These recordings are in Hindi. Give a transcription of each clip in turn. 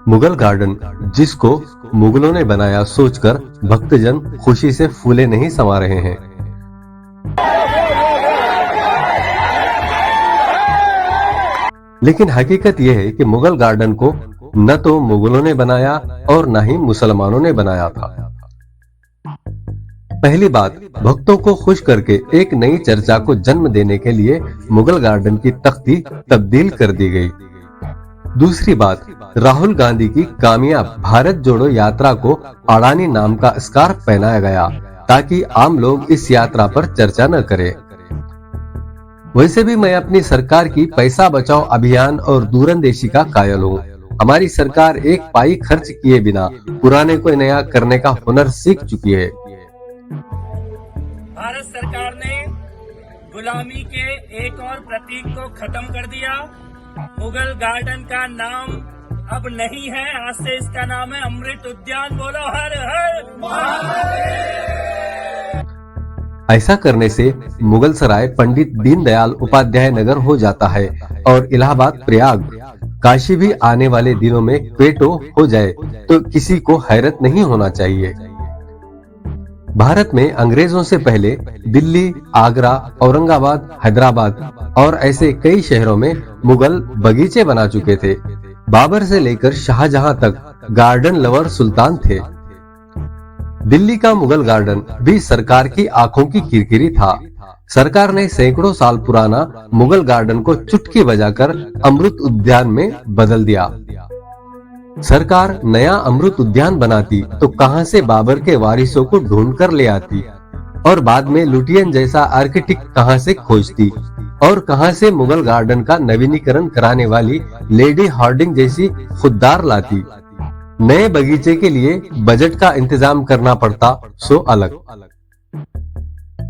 मुगल गार्डन, जिसको मुगलों ने बनाया, सोचकर भक्तजन खुशी से फूले नहीं समा रहे हैं। लेकिन हकीकत यह है कि मुगल गार्डन को न तो मुगलों ने बनाया और न ही मुसलमानों ने बनाया था। पहली बात, भक्तों को खुश करके एक नई चर्चा को जन्म देने के लिए मुगल गार्डन की तख्ती तब्दील कर दी गई। दूसरी बात, राहुल गांधी की कामयाब भारत जोड़ो यात्रा को अडानी नाम का स्कार्फ पहनाया गया ताकि आम लोग इस यात्रा पर चर्चा न करें। वैसे भी मैं अपनी सरकार की पैसा बचाओ अभियान और दूरंदेशी का कायल हूँ। हमारी सरकार एक पाई खर्च किए बिना पुराने को नया करने का हुनर सीख चुकी है। भारत सरकार ने गुलामी के एक और प्रतीक को खत्म कर दिया। मुगल गार्डन का नाम अब नहीं है, आज से इसका नाम है अमृत उद्यान। बोलो हर हर महादेव। ऐसा करने से मुगल सराय पंडित दीनदयाल उपाध्याय नगर हो जाता है और इलाहाबाद, प्रयाग, काशी भी आने वाले दिनों में क्वेटो हो जाए तो किसी को हैरत नहीं होना चाहिए। भारत में अंग्रेजों से पहले दिल्ली, आगरा, औरंगाबाद, हैदराबाद और ऐसे कई शहरों में मुगल बगीचे बना चुके थे। बाबर से लेकर शाहजहां तक गार्डन लवर सुल्तान थे। दिल्ली का मुगल गार्डन भी सरकार की आंखों की किरकिरी था। सरकार ने सैकड़ों साल पुराना मुगल गार्डन को चुटकी बजाकर अमृत उद्यान में बदल दिया। सरकार नया अमृत उद्यान बनाती तो कहां से बाबर के वारिसों को ढूंढ कर ले आती और बाद में लुटियन जैसा आर्किटेक्ट कहां से खोजती और कहां से मुगल गार्डन का नवीनीकरण कराने वाली लेडी हार्डिंग जैसी खुददार लाती। नए बगीचे के लिए बजट का इंतजाम करना पड़ता, सो अलग।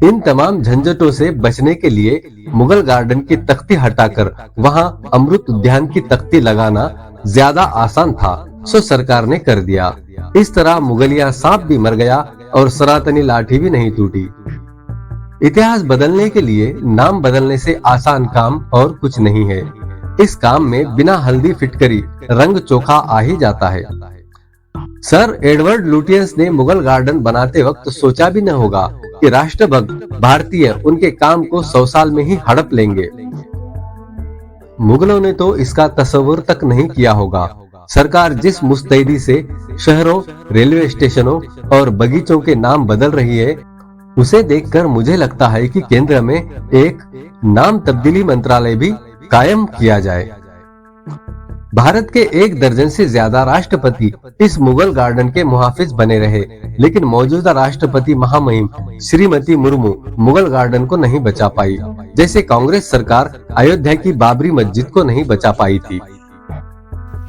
इन तमाम झंझटों से बचने के लिए मुगल गार्डन की तख्ती हटाकर वहां अमृत उद्यान की तख्ती लगाना ज्यादा आसान था, सो सरकार ने कर दिया। इस तरह मुगलिया सांप भी मर गया और सनातनी लाठी भी नहीं टूटी। इतिहास बदलने के लिए नाम बदलने से आसान काम और कुछ नहीं है। इस काम में बिना हल्दी फिटकरी रंग चोखा आ ही जाता है। सर एडवर्ड लुटियंस ने मुगल गार्डन बनाते वक्त सोचा भी न होगा कि राष्ट्रभक्त भारतीय उनके काम को 100 साल में ही हड़प लेंगे। मुगलों ने तो इसका तस्वुर तक नहीं किया होगा। सरकार जिस मुस्तैदी से शहरों, रेलवे स्टेशनों और बगीचों के नाम बदल रही है, उसे देखकर मुझे लगता है कि केंद्र में एक नाम तब्दीली मंत्रालय भी कायम किया जाए। भारत के 1 दर्जन से ज्यादा राष्ट्रपति इस मुगल गार्डन के मुहाफिज बने रहे, लेकिन मौजूदा राष्ट्रपति महामहिम श्रीमती मुर्मू मुगल गार्डन को नहीं बचा पाई, जैसे कांग्रेस सरकार अयोध्या की बाबरी मस्जिद को नहीं बचा पाई थी।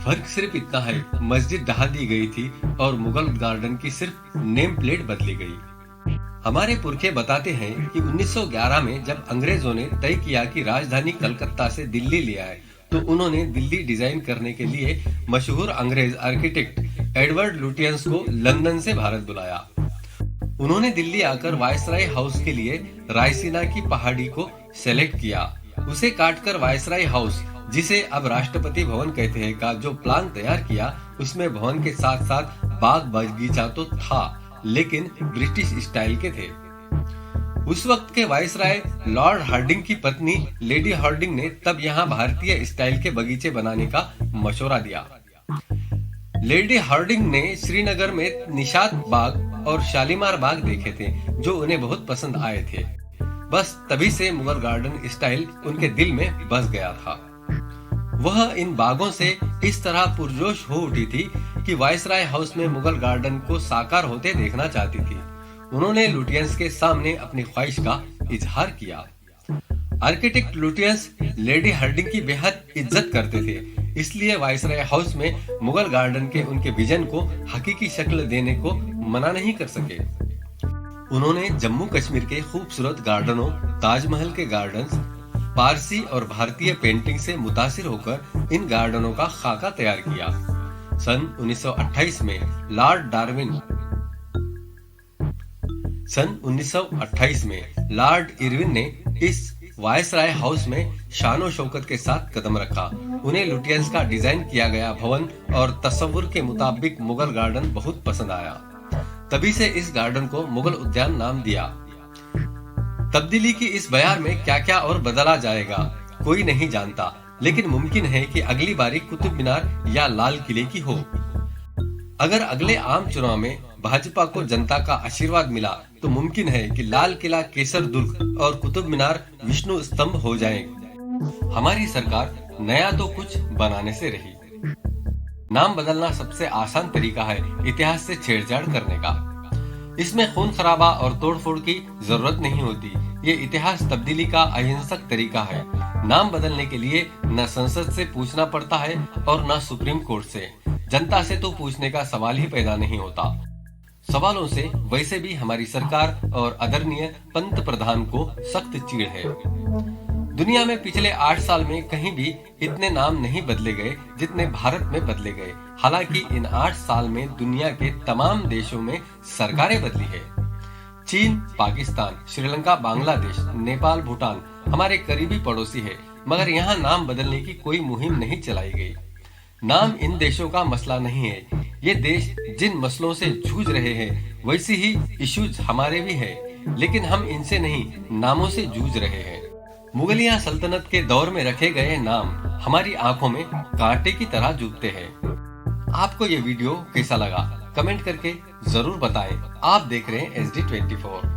फर्क सिर्फ इतना है, मस्जिद ढहा दी गई थी और मुगल गार्डन की सिर्फ नेम प्लेट बदली गई। हमारे पुरखे बताते हैं कि 1911 में जब अंग्रेजों ने तय किया कि राजधानी कलकत्ता से दिल्ली ले आए, तो उन्होंने दिल्ली डिजाइन करने के लिए मशहूर अंग्रेज आर्किटेक्ट एडवर्ड लुटियंस को लंदन से भारत बुलाया। उन्होंने दिल्ली आकर वायसराय हाउस के लिए रायसीना की पहाड़ी को सेलेक्ट किया। उसे काटकर वायसराय हाउस, जिसे अब राष्ट्रपति भवन कहते हैं, का जो प्लान तैयार किया, उसमें भवन के साथ साथ बाग बगीचा तो था, लेकिन ब्रिटिश स्टाइल के थे। उस वक्त के वायसराय लॉर्ड हार्डिंग की पत्नी लेडी हार्डिंग ने तब यहाँ भारतीय स्टाइल के बगीचे बनाने का मशवरा दिया। लेडी हार्डिंग ने श्रीनगर में निशात बाग और शालीमार बाग देखे थे, जो उन्हें बहुत पसंद आए थे। बस तभी से मुगल गार्डन स्टाइल उनके दिल में बस गया था। वह इन बागों से इस तरह पुरजोश हो उठी थी कि वायसराय हाउस में मुगल गार्डन को साकार होते देखना चाहती थी। उन्होंने लुटियंस के सामने अपनी ख्वाहिश का इजहार किया। आर्किटेक्ट लुटियंस लेडी हार्डिंग की बेहद इज्जत करते थे, इसलिए वायसराय हाउस में मुगल गार्डन के उनके विजन को हकीकी शक्ल देने को मना नहीं कर सके। उन्होंने जम्मू कश्मीर के खूबसूरत गार्डनों, ताजमहल के गार्डन्स, पारसी और भारतीय पेंटिंग से मुतासिर होकर इन गार्डनों का खाका तैयार किया। सन 1928 में लॉर्ड इरविन ने इस वायसराय हाउस में शानो शौकत के साथ कदम रखा। उन्हें लुटियंस का डिजाइन किया गया भवन और तस्वुर के मुताबिक मुगल गार्डन बहुत पसंद आया। तभी से इस गार्डन को मुगल उद्यान नाम दिया। तब्दीली की इस बयार में क्या क्या और बदला जाएगा कोई नहीं जानता, लेकिन मुमकिन है कि अगली बारी कुतुब मीनार या लाल किले की हो। अगर अगले आम चुनाव में भाजपा को जनता का आशीर्वाद मिला तो मुमकिन है कि लाल किला केसर दुर्ग और कुतुब मीनार विष्णु स्तंभ हो जाएंगे। हमारी सरकार नया तो कुछ बनाने से रही। नाम बदलना सबसे आसान तरीका है इतिहास से छेड़छाड़ करने का। इसमें खून खराबा और तोड़फोड़ की जरूरत नहीं होती। ये इतिहास तब्दीली का अहिंसक तरीका है। नाम बदलने के लिए न संसद से पूछना पड़ता है और न सुप्रीम कोर्ट से। जनता से तो पूछने का सवाल ही पैदा नहीं होता। सवालों से वैसे भी हमारी सरकार और आदरणीय पंत प्रधान को सख्त चीड़ है। दुनिया में पिछले 8 साल में कहीं भी इतने नाम नहीं बदले गए जितने भारत में बदले गए। हालांकि इन 8 साल में दुनिया के तमाम देशों में सरकारें बदली है। चीन, पाकिस्तान, श्रीलंका, बांग्लादेश, नेपाल, भूटान हमारे करीबी पड़ोसी है, मगर यहाँ नाम बदलने की कोई मुहिम नहीं चलाई गई। नाम इन देशों का मसला नहीं है। ये देश जिन मसलों से जूझ रहे हैं वैसी ही इश्यूज हमारे भी हैं, लेकिन हम इनसे नहीं नामों से जूझ रहे हैं। मुगलिया सल्तनत के दौर में रखे गए नाम हमारी आंखों में कांटे की तरह चुभते हैं। आपको ये वीडियो कैसा लगा कमेंट करके जरूर बताएं। आप देख रहे हैं SD24।